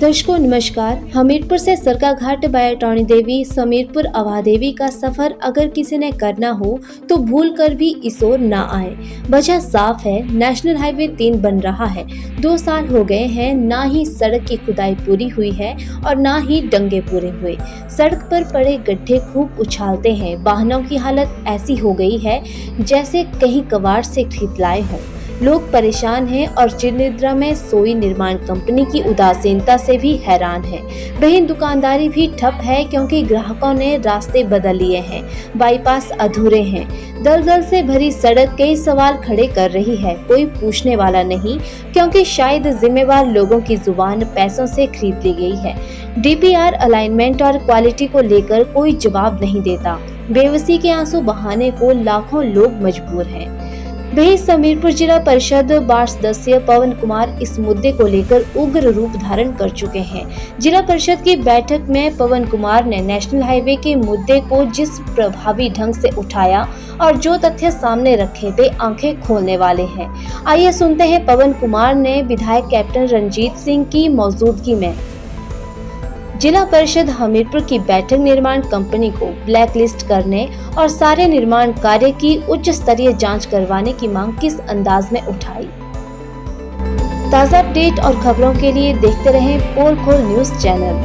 दर्शकों नमस्कार। हमीरपुर से सरकाघाट बाया टौणी देवी समीरपुर अवादेवी का सफर अगर किसी ने करना हो तो भूल कर भी इस ओर न आए। वजह साफ है, नेशनल हाईवे 3 बन रहा है। 2 साल हो गए हैं, ना ही सड़क की खुदाई पूरी हुई है और ना ही डंगे पूरे हुए। सड़क पर पड़े गड्ढे खूब उछालते हैं। वाहनों की हालत ऐसी हो गई है जैसे कहीं कबाड़ से खरीद लाए हों। लोग परेशान हैं और चिरनिद्रा में सोई निर्माण कंपनी की उदासीनता से भी हैरान हैं। वहीं दुकानदारी भी ठप है क्योंकि ग्राहकों ने रास्ते बदल लिए हैं। बाईपास अधूरे हैं। दलदल से भरी सड़क कई सवाल खड़े कर रही है। कोई पूछने वाला नहीं क्योंकि शायद जिम्मेवार लोगों की जुबान पैसों से खरीद ली गई है। DPR अलाइनमेंट और क्वालिटी को लेकर कोई जवाब नहीं देता। बेबसी के आंसू बहाने को लाखों लोग मजबूर हैं। वही समीरपुर जिला परिषद वार्ड सदस्य पवन कुमार इस मुद्दे को लेकर उग्र रूप धारण कर चुके हैं। जिला परिषद की बैठक में पवन कुमार ने नेशनल हाईवे के मुद्दे को जिस प्रभावी ढंग से उठाया और जो तथ्य सामने रखे वे आंखें खोलने वाले हैं। आइए सुनते हैं पवन कुमार ने विधायक कैप्टन रंजीत सिंह की मौजूदगी में जिला परिषद हमीरपुर की बैठक निर्माण कंपनी को ब्लैकलिस्ट करने और सारे निर्माण कार्य की उच्च स्तरीय जांच करवाने की मांग किस अंदाज में उठाई। ताज़ा अपडेट और खबरों के लिए देखते रहें पोल खोल न्यूज चैनल।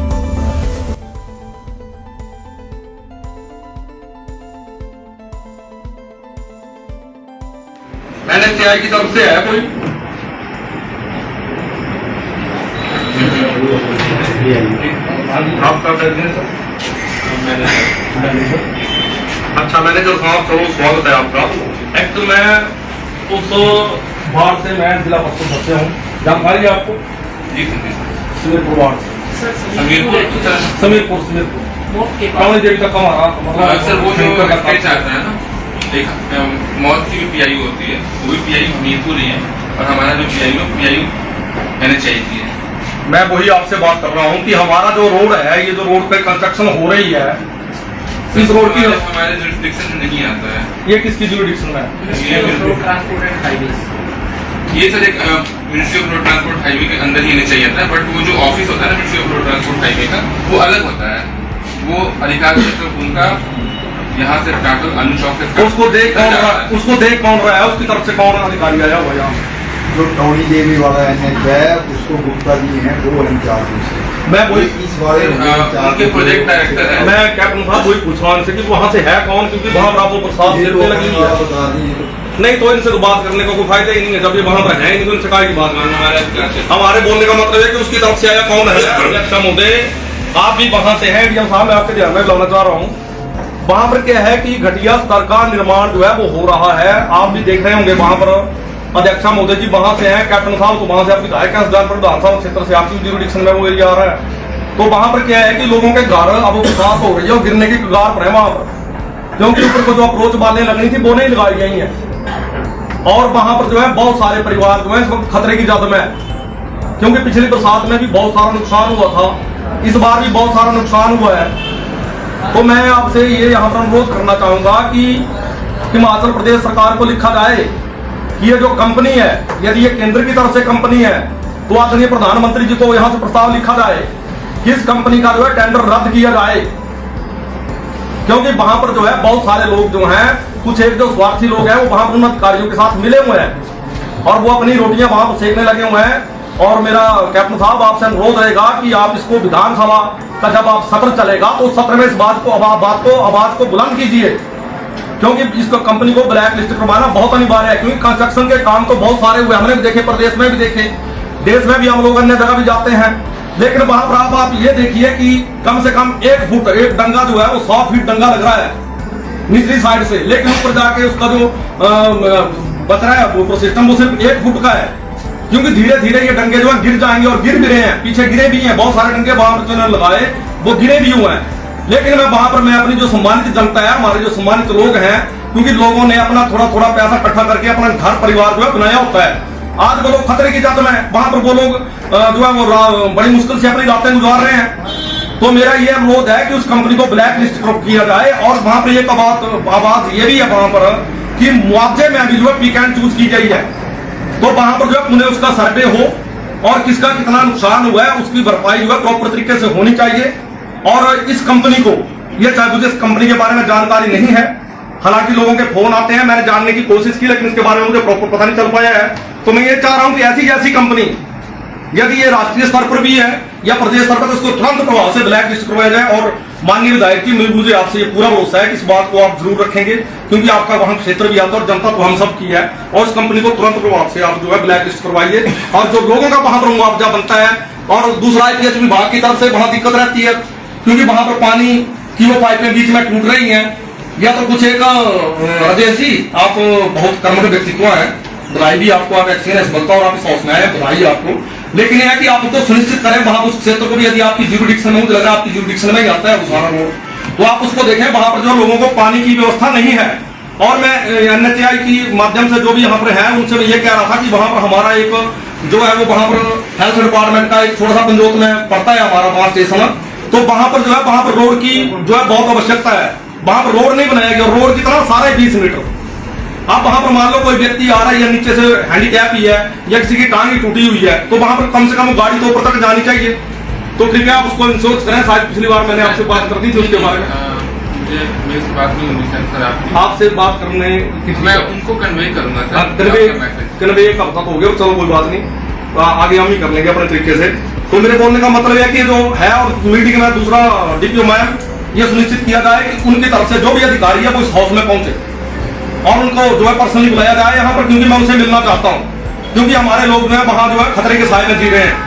NHAI की तरफ से है कोई आप कर रहे हैं सर? अच्छा मैनेजर साहब, चलो स्वागत है आपका। एक्चुअली मैं उस वार्ड से मैं जिला परिषद सदस्य हूँ। जानकारी है आपको? जी समीरपुर वार्ड से। समीरपुर टौणी देवी का कम आ रहा सर। वो जो चाहते हैं ना, एक मौत की भी PIU होती है, वो भी PIU हमीरपुर ही है और हमारा जो PIU NHAI की है। मैं वही आपसे बात कर रहा हूँ कि हमारा जो रोड है, ये जो रोड पे कंस्ट्रक्शन हो रही है, इस रोड की हमारे जुरिडिक्शन में नहीं आता है। ये किसकी जुरिडिक्शन में है? ये सर एक ministry of road transport highway के अंदर ही होना चाहिए था, बट वो जो ऑफिस होता है ना ministry of road transport highway का, वो अलग होता है। वो अधिकार उनका यहाँ से टाटल अनु चौक से उसको देख कौन रहा है? उसकी तरफ से कौन अधिकारी आया हुआ यहाँ? जो टौणी देवी वाला NH है उसको गुप्ता जी हैं, वो इंचार्ज। मैं वही इस बारे में उनके प्रोजेक्ट डायरेक्टर है। मैं कैप्टन साहब वही पूछ रहा हूँ कि वहाँ से है कौन, क्योंकि वहाँ रातों बरसात गिरने लगी है। नहीं तो इनसे तो बात करने का कोई फायदा ही नहीं है जब ये वहाँ पर है नहीं, तो इनसे काय की बात करना। हमारे बोलने का मतलब है कि उसकी तरफ से आया कौन है। अच्छा मोदी, आप भी वहाँ से हैं। DM साहब, मैं आपके ध्यान में लाना चाह रहा हूँ, वहाँ पर क्या है कि घटिया स्तर का निर्माण जो है वो हो रहा है। आप भी देख रहे होंगे वहाँ पर अध्यक्षा मोदी जी वहां से हैं, कैप्टन साहब तो वहां से आपकी विधायक विधानसभा क्षेत्र से आपकी जुरिडिक्शन में वो एरिया आ रहा है। तो वहां पर क्या है कि लोगों के घर अब विकास हो रही है और गिरने की कगार पर है वहां पर, क्योंकि ऊपर को जो अप्रोच बालें लगनी थी वो नहीं लगाई गई है। और वहां पर जो है बहुत सारे परिवार जो है इस वक्त खतरे की जद में, क्योंकि पिछली बरसात में भी बहुत सारा नुकसान हुआ था, इस बार भी बहुत सारा नुकसान हुआ है। तो मैं आपसे ये यहाँ पर अनुरोध करना चाहूंगा कि हिमाचल प्रदेश सरकार को लिखा जाए कि ये जो कंपनी है, यदि ये केंद्र की तरफ से कंपनी है तो आदरणीय प्रधानमंत्री जी को यहाँ से प्रस्ताव लिखा जाए कि इस कंपनी का जो है टेंडर रद्द किया जाए, क्योंकि वहां पर जो है बहुत सारे लोग जो हैं, कुछ एक जो स्वार्थी लोग हैं वो वहां पर उन अधिकारियों के साथ मिले हुए हैं और वो अपनी रोटियां वहां पर सेकने लगे हुए हैं। और मेरा कैप्टन साहब आपसे अनुरोध रहेगा कि आप इसको विधानसभा का जब आप सत्र चलेगा तो सत्र में इस बात को आवाज को बुलंद कीजिए, क्योंकि इसको कंपनी को ब्लैक लिस्ट करवाना बहुत अनिवार्य है। क्योंकि कंस्ट्रक्शन के काम तो बहुत सारे हुए, हमने भी देखे, प्रदेश में भी देखे, देश में भी हम लोग अन्य जगह भी जाते हैं, लेकिन वहां पर आप ये देखिए कि कम से कम 1 फुट एक डंगा जो है वो 100 फीट डंगा लग रहा है निचली साइड से, लेकिन ऊपर जाके उसका जो बच रहा है वो सिस्टम वो सिर्फ 1 फुट का है, क्योंकि धीरे धीरे ये डंगे जो है गिर जाएंगे और गिर भी रहे हैं, पीछे गिरे भी हैं, बहुत सारे डंगे वहां पर जो लगाए वो गिरे भी हुए हैं। लेकिन मैं वहां पर मैं अपनी जो सम्मानित जनता है, हमारे जो सम्मानित लोग हैं, क्योंकि लोगों ने अपना थोड़ा थोड़ा पैसा इकट्ठा करके अपना घर परिवार जो है बनाया होता है, आज वो लोग खतरे की जद में वहां पर वो लोग जो है वो बड़ी मुश्किल से अपनी रातें गुजार रहे हैं। तो मेरा ये अनुरोध है कि उस कंपनी को ब्लैक लिस्ट किया जाए और वहां पर एक आवाज ये भी है वहां पर कि मुआवजे में भी जो है पिक एंड चूज की गई है। तो वहां पर जो है पुणे उसका सर्वे हो और किसका कितना नुकसान हुआ है उसकी भरपाई जो है प्रॉपर तरीके से होनी चाहिए। और इस कंपनी को, ये चाहे मुझे इस कंपनी के बारे में जानकारी नहीं है, हालांकि लोगों के फोन आते हैं, मैंने जानने की कोशिश की लेकिन इसके बारे में मुझे प्रॉपर पता नहीं चल पाया है। तो मैं ये चाह रहा हूं कि ऐसी कंपनी यदि ये राष्ट्रीय स्तर पर भी है या प्रदेश स्तर पर, तो इसको तुरंत प्रभाव से ब्लैक लिस्ट करवाया जाए। और माननीय विधायक जी, मुझे आपसे ये पूरा भरोसा है कि इस बात को आप जरूर रखेंगे, क्योंकि आपका वहां क्षेत्र भी आता है और जनता तो हम सब की है। और इस कंपनी को तुरंत प्रभाव से आप जो है ब्लैक लिस्ट करवाइए, और जो लोगों का वहां पर मुआवजा बनता है। और दूसरा IPH विभाग की तरफ से वहां दिक्कत रहती है, क्योंकि वहां पर पानी की वो पाइपें बीच में टूट रही हैं। या तो कुछ एक राजेश जी, आप बहुत कर्मठ व्यक्तित्व है, बधाई भी आपको, आप एक्सपीरियंस बनता और आप इस हाउस में आए, बधाई आपको। लेकिन यह है कि आप उसको सुनिश्चित करें वहां उस क्षेत्र को भी, यदि आपकी ज्यूरिडिक्शन में, मुझे लग रहा है आपकी ज्यूरिडिक्शन में ही आता है उसाना रोड, तो आप उसको देखें, वहां पर जो लोगों को पानी की व्यवस्था नहीं है। और मैं NHAI की माध्यम से जो भी यहाँ पर है उनसे मैं ये कह रहा था कि वहां पर हमारा एक जो है वो वहां पर हेल्थ डिपार्टमेंट का एक छोटा सा पंजोत में पड़ता है हमारा 5 स्टेशन, तो वहां पर जो है वहां पर रोड की जो है बहुत आवश्यकता है। वहां पर रोड नहीं बनाया गया, रोड कितना सारा 20 मीटर। आप वहां पर मान लो कोई व्यक्ति आ रहा है या नीचे से हैंडीकैप ही है या किसी की टांग ही टूटी हुई है, तो वहां पर कम से कम गाड़ी तो ऊपर तक जानी चाहिए। तो कृपया आप उसको इंश्योर करें। शायद पिछली बार मैंने आपसे बात कर दी थी उसके बारे में, मुझे मेरे से बात नहीं होनी चाहिए सर आपकी। आपसे बात करने मैं उनको कन्वे करूंगा सर, कन्वे एक हफ्ता तो हो गया, चलो कोई बात नहीं, तो आगे हम ही कर लेंगे अपने तरीके से। तो मेरे बोलने का मतलब है कि जो है, और मीटिंग में दूसरा DPO मैम ये सुनिश्चित किया जाए कि उनकी तरफ से जो भी अधिकारी है वो इस हाउस में पहुंचे और उनको जो है पर्सनली बुलाया जाए यहाँ पर, क्योंकि मैं उनसे मिलना चाहता हूँ, क्योंकि हमारे लोग जो है वहां जो है खतरे के साए में जी रहे हैं।